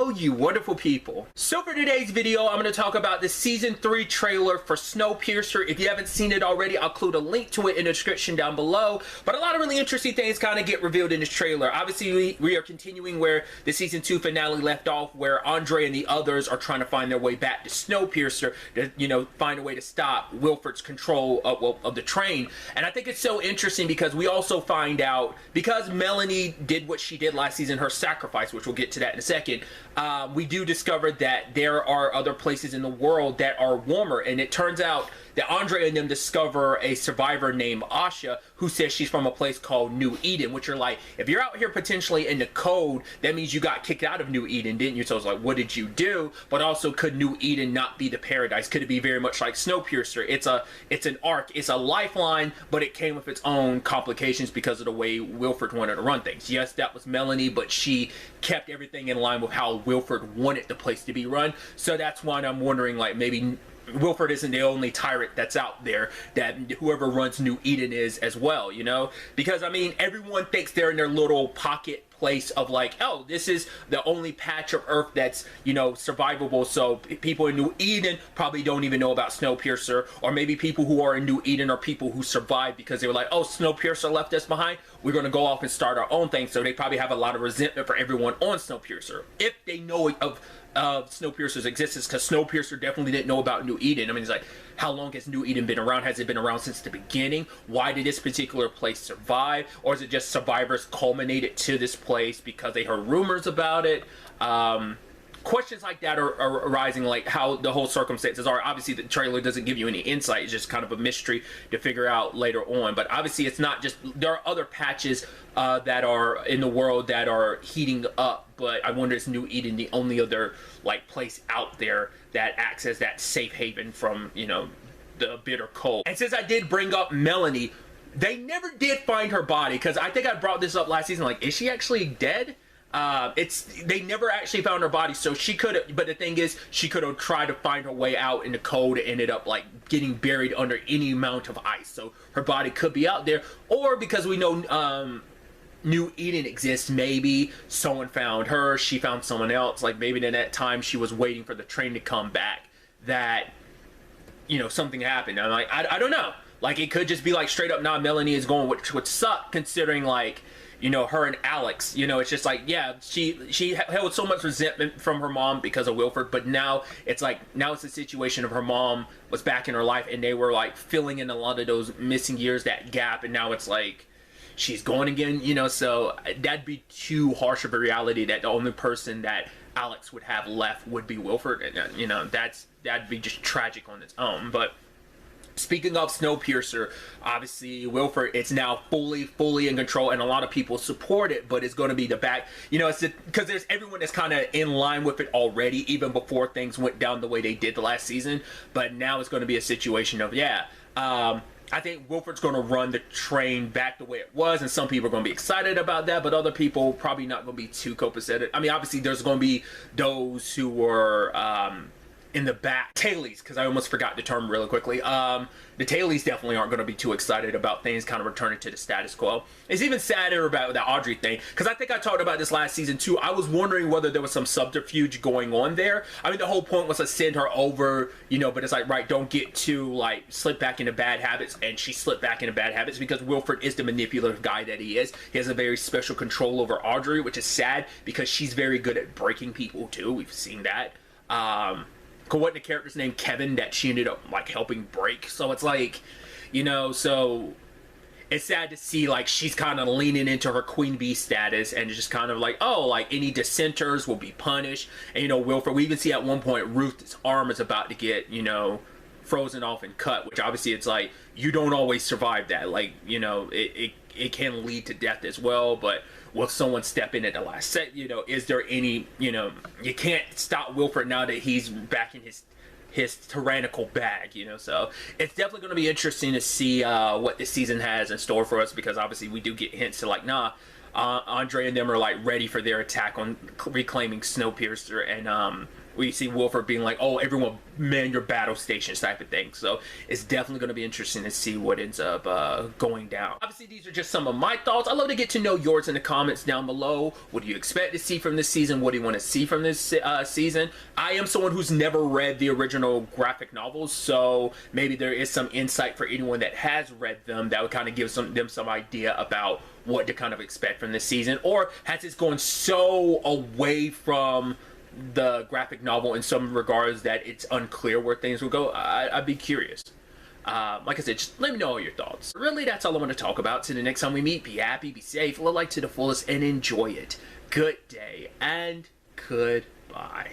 Hello, you wonderful people. So for today's video, I'm going to talk about the Season 3 trailer for Snowpiercer. If you haven't seen it already, I'll include a link to it in the description down below. But a lot of really interesting things kind of get revealed in this trailer. Obviously, we are continuing where the Season 2 finale left off, where Audrey and the others are trying to find their way back to Snowpiercer to, you know, find a way to stop Wilford's control of the train. And I think it's so interesting because we also find out, because Melanie did what she did last season, her sacrifice, which we'll get to that in a second, we do discover that there are other places in the world that are warmer, and it turns out that Andre and them discover a survivor named Asha who says she's from a place called New Eden, which are like, if you're out here potentially in the code, that means you got kicked out of New Eden, didn't you? So it's like, what did you do? But also, could New Eden not be the paradise? Could it be very much like Snowpiercer? It's an arc, it's a lifeline, but it came with its own complications because of the way Wilford wanted to run things. Yes, that was Melanie, but she kept everything in line with how Wilford wanted the place to be run. So that's why I'm wondering, like, maybe Wilford isn't the only tyrant that's out there, that whoever runs New Eden is as well, you know? Because, I mean, everyone thinks they're in their little pocket place of like, oh, this is the only patch of Earth that's, you know, survivable. So people in New Eden probably don't even know about Snowpiercer, or maybe people who are in New Eden are people who survived because they were like, oh, Snowpiercer left us behind, we're going to go off and start our own thing. So they probably have a lot of resentment for everyone on Snowpiercer, if they know of Snowpiercer's existence, because Snowpiercer definitely didn't know about New Eden. I mean, it's like, how long has New Eden been around? Has it been around since the beginning? Why did this particular place survive? Or is it just survivors culminated to this place because they heard rumors about it? Questions like that are arising, like how the whole circumstances are. Obviously, the trailer doesn't give you any insight. It's just kind of a mystery to figure out later on. But obviously, it's not just, there are other patches that are in the world that are heating up. But I wonder, is New Eden the only other, like, place out there that acts as that safe haven from, you know, the bitter cold? And since I did bring up Melanie, they never did find her body, because I think I brought this up last season, like, is she actually dead? They never actually found her body, so she could have, but the thing is, she could have tried to find her way out in the cold, ended up like getting buried under any amount of ice. So her body could be out there, or because we know New Eden exists, maybe someone found her, she found someone else, like maybe in that time she was waiting for the train to come back, that, you know, something happened. I'm like, I don't know, like it could just be like straight up, nah, Melanie is going, which would suck considering, like, you know, her and Alex, you know, it's just like, yeah, she held so much resentment from her mom because of Wilford, but now it's like, now it's a situation of her mom was back in her life and they were like filling in a lot of those missing years, that gap, and now it's like she's gone again, you know. So that'd be too harsh of a reality that the only person that Alex would have left would be Wilford, and you know, that'd be just tragic on its own. But speaking of Snowpiercer, obviously Wilford, it's now fully in control, and a lot of people support it, but it's going to be the back, you know, it's because there's everyone that's kind of in line with it already, even before things went down the way they did the last season. But now it's going to be a situation of, yeah, I think Wilford's going to run the train back the way it was, and some people are going to be excited about that, but other people probably not going to be too copacetic. I mean, obviously there's going to be those who were in the back, tailies, because I almost forgot the term really quickly. The tailies definitely aren't going to be too excited about things kind of returning to the status quo. It's even sadder about the Audrey thing, because I think I talked about this last season too. I was wondering whether there was some subterfuge going on there. I mean, the whole point was to send her over, you know, but it's like, right, don't get too, like, slip back into bad habits, and she slipped back into bad habits because Wilford is the manipulative guy that he is. He has a very special control over Audrey, which is sad because she's very good at breaking people too. We've seen that. Wasn't the character's name Kevin that she ended up like helping break? So it's like, you know, so it's sad to see like she's kind of leaning into her queen bee status and just kind of like, oh, like any dissenters will be punished. And you know, Wilford, we even see at one point Ruth's arm is about to get, you know, frozen off and cut, which obviously it's like, you don't always survive that, like, you know, it can lead to death as well. But will someone step in at the last set? You know, is there any, you know, you can't stop Wilford now that he's back in his tyrannical bag, you know. So it's definitely going to be interesting to see what this season has in store for us, because obviously we do get hints to like, nah, Andre and them are like ready for their attack on reclaiming Snowpiercer, and we see Wilford being like, oh, everyone man your battle stations type of thing. So it's definitely going to be interesting to see what ends up going down. Obviously, these are just some of my thoughts. I'd love to get to know yours in the comments down below. What do you expect to see from this season? What do you want to see from this season? I am someone who's never read the original graphic novels, so maybe there is some insight for anyone that has read them that would kind of give them some idea about what to kind of expect from this season. Or has this gone so away from the graphic novel in some regards that it's unclear where things will go? I'd be curious. Like I said, just let me know all your thoughts. Really, that's all I want to talk about. Till the next time we meet, be happy, be safe, live life to the fullest, and enjoy it. Good day, and goodbye.